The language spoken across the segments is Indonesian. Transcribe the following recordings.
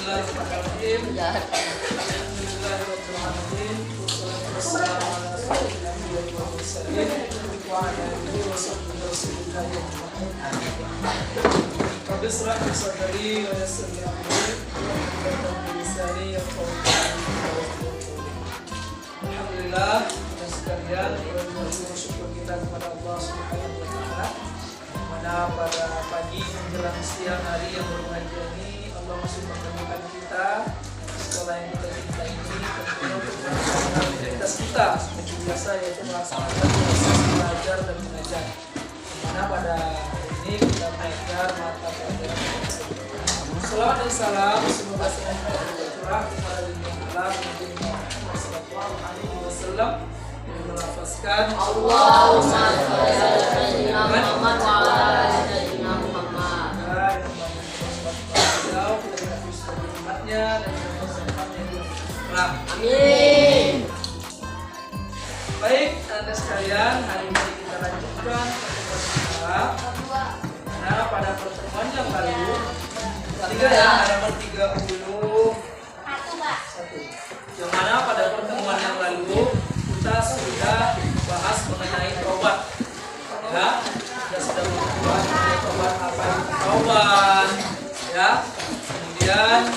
Bismillahirrahmanirrahim. Alhamdulillahirrahmanirrahim. Wassalamualaikum warahmatullahi wabarakatuh. Rabbi shrah li sadri wa yassir li amri wahlul 'uqdatam min lisani yafqahu qawli. Alhamdulillah, sekalian bersyukur kita kepada Allah Subhanahu wa taala. Mana pada pagi menjelang siang hari yang berbahagia ini Allah masih mempertemukan kita sekolah yang kita cinta ini tentunya untuk melaksanakan aktivitas kita seperti biasa, yaitu melaksanakan proses belajar dan mengajar. Mana pada ini kita belajar mata pelajaran. Salawat dan salam semoga senantiasa tercurah kepada junjungan Nabi Muhammad sallallahu alaihi wasallam yang melafazkan Allahumma shalli ala sayyidina Muhammad wa ala ali sayyidina Muhammad. Dan amin. Baik, anda sekalian, hari ini kita lanjutkan pertemuan kita. Nah, pada pertemuan yang lalu, halaman 31. Yang mana pada pertemuan yang lalu kita sudah bahas mengenai taubat. Ya, kita sudah membahas mengenai taubat, apa itu taubat, ya. Kemudian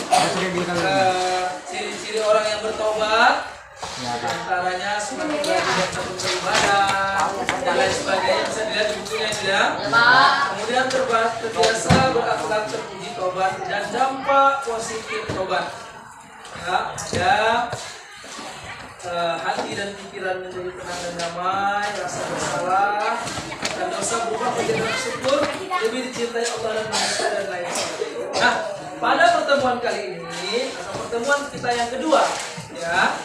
ciri-ciri orang yang bertobat, antaranya semakin rajin dan semakin beribadah dan lain sebagainya, bisa dilihat di bukunya ya. Kemudian terbiasa berakhlak terpuji tobat dan dampak positif tobat. Ya, hati dan pikiran menjadi tenang dan damai, rasa bersalah dan dosa berubah menjadi bersyukur, lebih dicintai Allah dan manusia dan lain sebagainya. Nah, pada pertemuan kali ini atau pertemuan kita yang kedua, ya,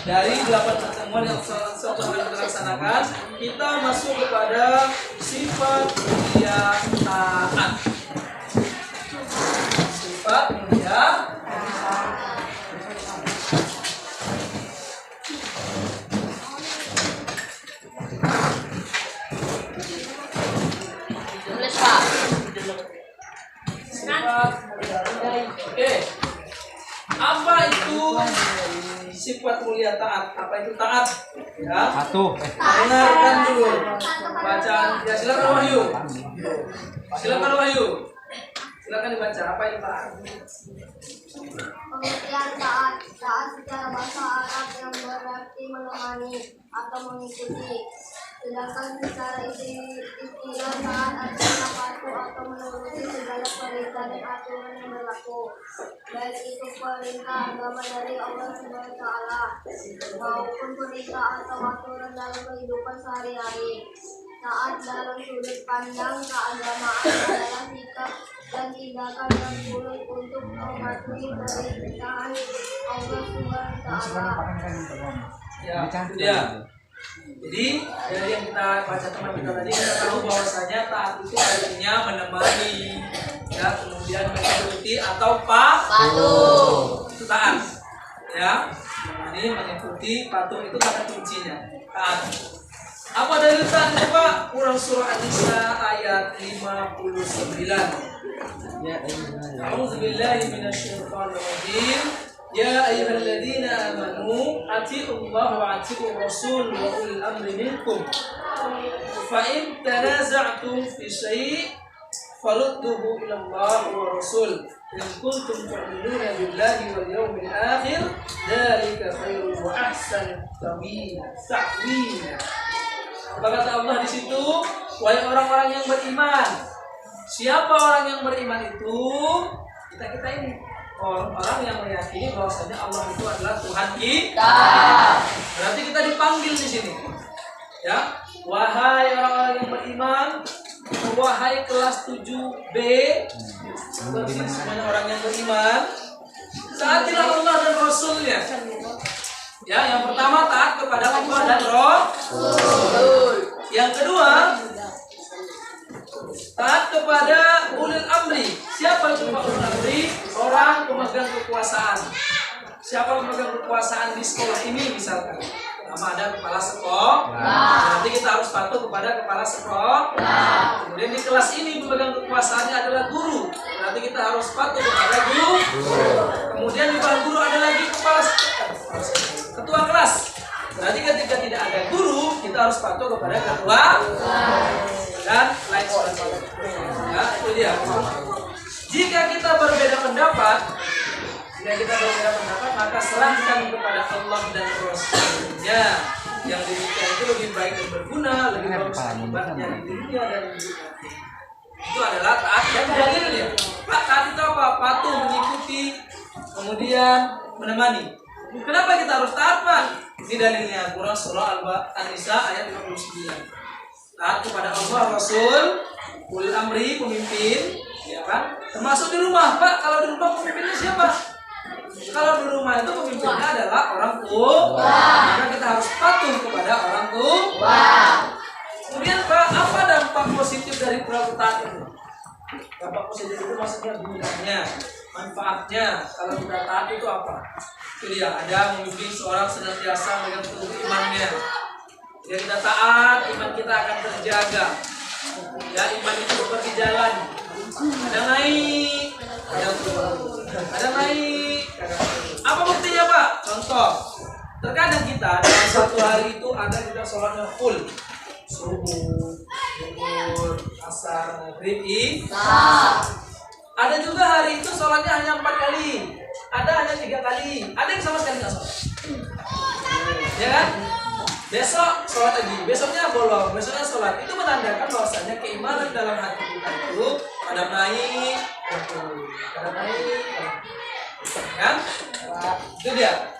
dari 8 pertemuan yang telah kita laksanakan, kita masuk kepada sifat mulia taat. Sifat mulia Oke. Apa itu sifat mulia taat? Apa itu taat? Ya. Satu. Dengarkan dulu bacaan. Ya, silakan Wahyu. Silakan Wahyu. Silakan dibaca. Apa itu taat? Pengertian taat secara bahasa Arab yang berarti menemani atau mengikuti. Sedangkan secara istilah taat adalah patuh atau menuruti segala perintah dan aturan yang berlaku, baik itu perintah agama dari Allah Subhanahu wa taala maupun perintah atau aturan dalam kehidupan sehari-hari. Taat dalam sudut pandang keagamaan adalah sikap dan tindakan yang tulus untuk mematuhi perintah Allah Subhanahu wa taala. Ya, itu dia. Jadi dari yang kita baca teman kita tadi, kita tahu bahwasanya taat itu artinya menemani, ya, kemudian mengikuti atau patuh. Itu taat, ya. Menemani, mengikuti, patuh itu kata kuncinya. Taat. Apa dalil taat, Pak? Quran surah An-Nisa ayat 59. A'udzubillahi minasyaitonir rajim. Ya ayyuhalladzina amanu atiiullaha wa atiiur rasul wa ulil amri minkum. Fa in tanaza'tum fi syai' farudduhu ila Allah wa rasul. In kuntum tu'minuna billahi wal yawmil akhir, dzalika khairun wa ahsanu ta'wila. Apa kata Allah di situ? Wahai orang-orang yang beriman. Siapa orang yang beriman itu? Kita ini. Orang-orang yang meyakini bahwasanya Allah itu adalah Tuhan kita. Berarti kita dipanggil di sini. Ya, wahai orang-orang yang beriman, wahai kelas 7B, semuanya orang yang beriman, taatilah Allah dan Rasulnya. Ya, yang pertama taat kepada Allah dan Rasul. Yang kedua, taat kepada ulil amri. Siapa itu ulil amri? Orang pemegang kekuasaan. Siapa pemegang kekuasaan di sekolah ini misalkan? Pertama ada kepala sekolah. Nanti kita harus patuh kepada kepala sekolah. Kemudian di kelas ini pemegang kekuasaannya adalah guru. Berarti kita harus patuh kepada guru. Kemudian di bawah guru ada lagi kepala ketua kelas. Berarti ketika tidak ada guru, kita harus patuh kepada ketua dan lain sebagainya. Ya, itu dia. Jika kita berbeda pendapat, maka serahkan kepada Allah dan Rasulnya. Yang demikian itu lebih baik dan berguna, lebih bagus akibatnya di dunia dan di akhirat. Itu adalah taat yang dalilnya. Pak, taat itu apa? Patuh, mengikuti, kemudian menemani. Kenapa kita harus taat, Pak? Ini dalilnya Quran surah An-Nisa ayat 59. Taat kepada Allah, Rasul, ulil amri, pemimpin, ya kan? Termasuk di rumah, Pak. Kalau di rumah pemimpinnya siapa? Kalau di rumah itu pemimpinnya adalah orang tua, maka kita harus patuh kepada orang tua. Kemudian Pak, apa dampak positif dari perilaku taat itu? Dampak positif itu maksudnya gunanya, manfaatnya. Kalau kita taat itu apa? Itu dia, ada memimpin seorang senantiasa memegang teguh imannya. Jika kita taat, iman kita akan terjaga. Ya, iman itu seperti jalan. Ada naik, ada turun. Ada naik. Apa buktinya, Pak? Contoh, terkadang kita dalam satu hari itu ada kita sholatnya full. Subuh, zuhur, asar, maghrib, isya. Ada juga hari itu sholatnya hanya 4 kali. Ada hanya 3 kali. Ada yang sama sekali nggak sholat. Ya kan? Besok sholat lagi, besoknya bolong, besoknya sholat. Itu menandakan bahwasanya keimanan dalam hati kita itu ada naik, ada naik, kan? Itu dia.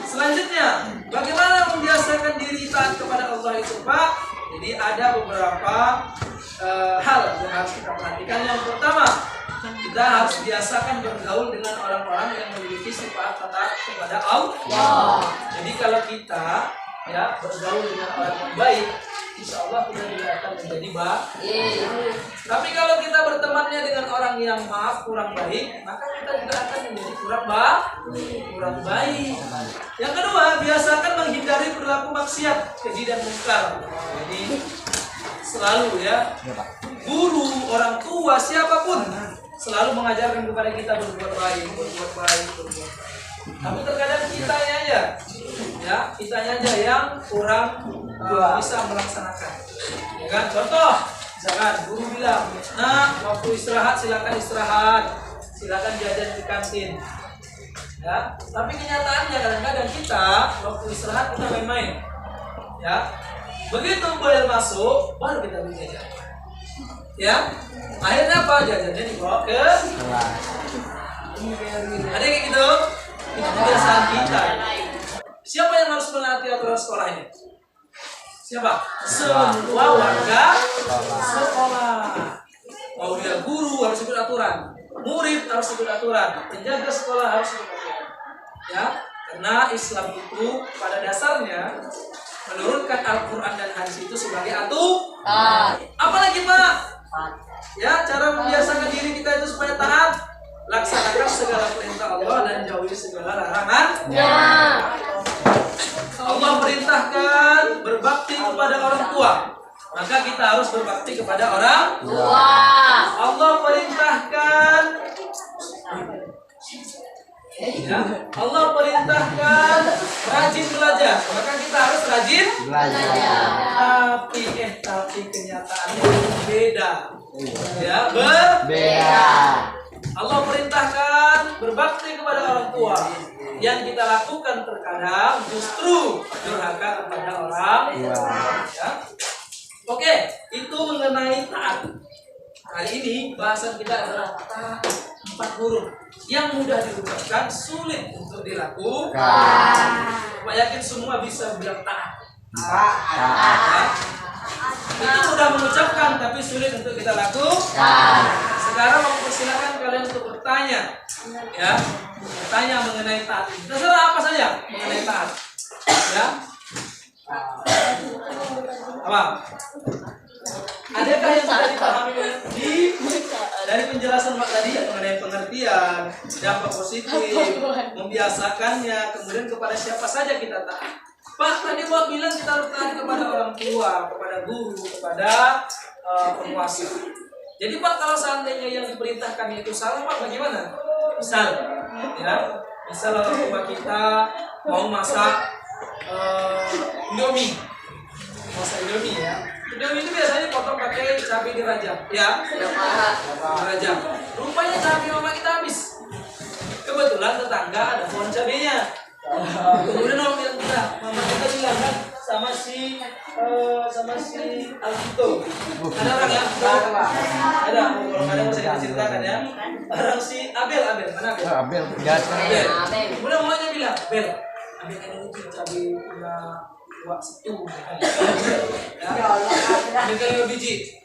Selanjutnya, bagaimana membiasakan diri taat kepada Allah itu, Pak? Jadi ada beberapa hal yang harus kita perhatikan. Yang pertama, kita harus biasakan bergaul dengan orang-orang yang memiliki sifat taat kepada Allah. Jadi kalau kita ya bergaul dengan orang yang baik, insya Allah kita juga akan menjadi baik. Tapi kalau kita bertemannya dengan orang yang maaf kurang baik, maka kita juga akan menjadi kurang baik. Yang kedua, biasakan menghindari perilaku maksiat, keji dan mungkar. Jadi selalu ya, guru, orang tua, siapapun selalu mengajarkan kepada kita berbuat baik. Tapi terkadang kitanya aja yang kurang bisa melaksanakan. Ya kan? Contoh, misalkan guru bilang, "Nah, waktu istirahat silakan istirahat, silakan jajan di kantin." Ya, tapi kenyataannya kadang-kadang kita waktu istirahat kita main-main. Ya, begitu bel masuk, baru kita beli jajan. Ya, akhirnya apa? Jajannya dibawa ke kelas. Ada kayak gitu? Itu kebiasaan kita. Siapa yang harus menaati aturan sekolah ini? Siapa? Semua warga sekolah. Mau dia guru harus ikut aturan, murid harus ikut aturan, penjaga sekolah harus ikut aturan. Ya, karena Islam itu pada dasarnya menurunkan Al-Quran dan hadis itu sebagai aturan. Apalagi Pak? Ya, cara membiasakan diri kita itu supaya taat, laksanakan segala perintah Allah dan jauhi segala larangannya. Allah perintahkan berbakti kepada orang tua, maka kita harus berbakti kepada orang tua. Allah perintahkan Allah perintahkan rajin belajar, maka kita harus rajin belajar. Tapi kenyataannya beda. Ya, berbeda. Allah perintahkan berbakti kepada orang tua. Yang kita lakukan terkadang justru durhaka kepada orang tua. Ya. Oke, itu mengenai taat. Kali ini bahasan kita adalah taat 4 huruf yang mudah diucapkan, sulit untuk dilakukan. Pak yakin semua bisa bilang taat. Taat. Itu mudah mengucapkan tapi sulit untuk kita lakukan. Sekarang mau persilakan kalian untuk bertanya, ya, bertanya mengenai taat. Terserah apa saja mengenai taat. Ya. Apa? Adakah yang sudah dipahami dari penjelasan Pak tadi mengenai pengertian, dampak positif, membiasakannya, kemudian kepada siapa saja kita taat? Pak, tadi Pak bilang kita harus taat kepada orang tua, kepada guru, kepada penguasa. Jadi Pak, kalau seandainya yang diperintahkan itu salah, Pak, bagaimana? Misal, misal orang tua kita mau masak Indomie, ya. Indomie itu biasanya potong pakai cabai dirajang, ya. Dirajang. Rupanya cabai mama kita habis. Kebetulan tetangga ada pohon cabainya. Kemudian mama kita bilang kan sama si Alvito. Ada orang ya? Ada. Kalau ada bisa diceritakan ya. Orang si Abel, mana Abel? Abel, jahat kan? Abel. Kemudian mamanya bilang, Abel kan itu cabai punya buat setu, ya, biji,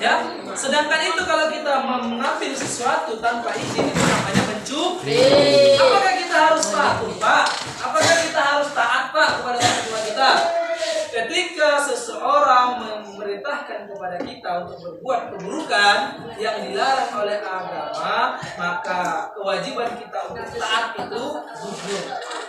ya. Sedangkan itu kalau kita mengambil sesuatu tanpa izin itu namanya mencuri. Apakah kita harus patuh, Pak? Apakah kita harus taat, Pak, kepada orang tua kita? Ketika seseorang memerintahkan kepada kita untuk berbuat keburukan yang dilarang oleh agama, maka kewajiban kita untuk taat itu gugur.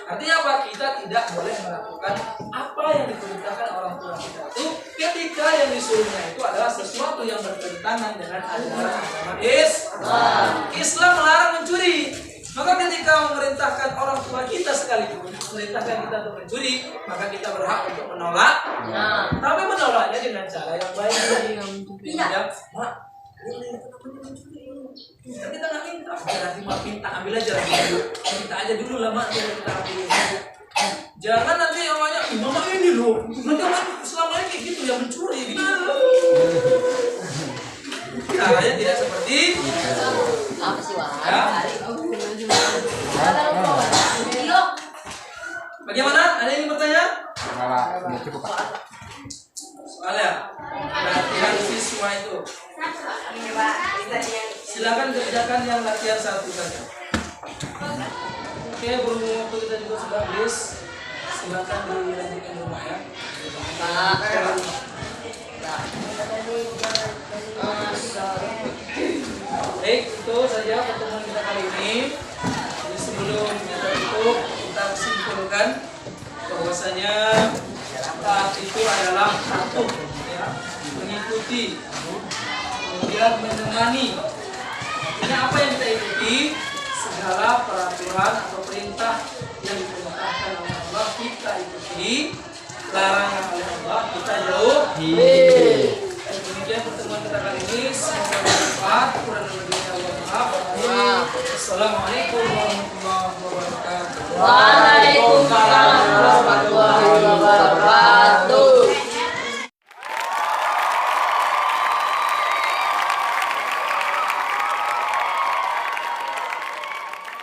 Artinya apa? Kita tidak boleh melakukan apa yang diperintahkan orang tua kita itu ketika yang disuruhnya itu adalah sesuatu yang bertentangan dengan ajaran agama Islam. Islam melarang mencuri. Maka ketika memerintahkan orang tua kita sekalipun memerintahkan kita untuk mencuri, maka kita berhak untuk menolak. Tapi menolaknya dengan cara yang baik. Tidak, Mak, kan kita nggak minta. Nanti Mak minta, ambil aja lagi. Minta aja dulu lah Mak, kita ambil. Jangan nanti awalnya, Mama ini loh. Nanti Mak selama ini kayak gitu yang mencuri. Gitu. Caranya tidak seperti apa sih Wak? ya. Bagaimana? Ada yang bertanya? Enggak, cukup Pak. Soalnya latihan siswa itu. Silakan kerjakan yang latihan satu saja. Oke, berhubung waktu kita juga sudah habis, silakan dilanjutkan di rumah ya. Baik, itu saja pertemuan kita kali ini. Jadi sebelum kita tutup, kita simpulkan bahwasanya taat itu adalah patuh, ya, mengikuti, kemudian menemani. Ini apa yang kita ikuti? Segala peraturan atau perintah yang diperintahkan oleh Allah kita ikuti, larangan oleh Allah kita jauhi. Demikian pertemuan kita kali ini, semoga bermanfaat. Kurang lebihnya Allah maaf. Assalamualaikum warahmatullahi wabarakatuh.